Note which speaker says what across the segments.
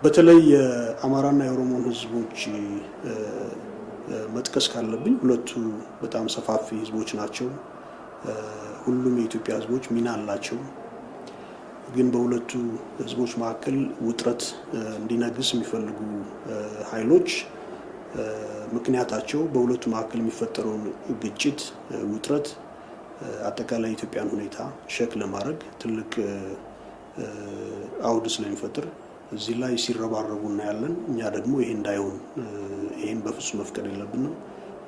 Speaker 1: በተለይ የአማራና የኦሮሞን ህዝቦች መጥቀስ ካለብኝ ሁለቱ በጣም ሰፋፊ ህዝቦች ናቸው። ሁሉም የኢትዮጵያ ህዝቦች ሚና አላቸው። ግን በሁለቱ ህዝቦች መካከል ውጥረት እንዲነግስ የሚፈልጉ ኃይሎች ምክንያታቸው በሁለቱ መካከል የሚፈጠረውን ግጭት፣ ውጥረት አጠቃላይ የኢትዮጵያን ሁኔታ ሸክ ለማድረግ ትልቅ አውድ ስለሚፈጥር እዚህ ላይ ሲረባረቡ እናያለን። እኛ ደግሞ ይሄን በፍጹም መፍቀድ የለብንም።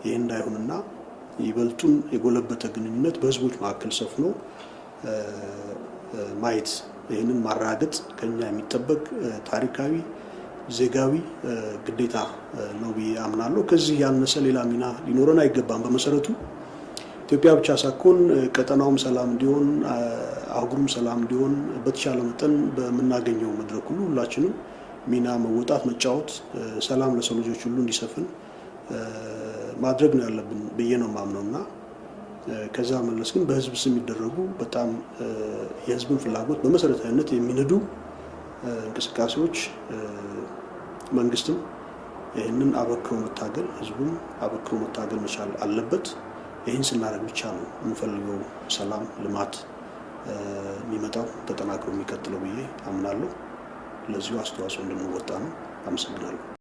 Speaker 1: ይሄ እንዳይሆንና ይበልጡን የጎለበተ ግንኙነት በህዝቦች መካከል ሰፍኖ ማየት ይሄንን ማራገጥ ከኛ የሚጠበቅ ታሪካዊ ዜጋዊ ግዴታ ነው ብዬ አምናለሁ። ከዚህ ያነሰ ሌላ ሚና ሊኖረን አይገባም። በመሰረቱ ኢትዮጵያ ብቻ ሳይሆን ቀጠናውም ሰላም እንዲሆን አህጉሩም ሰላም እንዲሆን በተቻለ መጠን በመናገኘው መድረክ ሁሉ ሁላችንም ሚና መወጣት መጫወት፣ ሰላም ለሰው ልጆች ሁሉ እንዲሰፍን ማድረግ ነው ያለብን ብዬ ነው ማምነውና ከዛ መለስ ግን በህዝብ ስም የሚደረጉ በጣም የህዝብን ፍላጎት በመሰረታዊነት የሚነዱ እንቅስቃሴዎች መንግስትም ይህንን አበክሮ መታገል ህዝቡም አበክሮ መታገል መቻል አለበት። ይህን ስናደርግ ብቻ ነው የምንፈልገው ሰላም፣ ልማት የሚመጣው ተጠናክሮ የሚቀጥለው ብዬ አምናለሁ። ለዚሁ አስተዋጽኦ እንድንወጣ ነው። አመሰግናለሁ።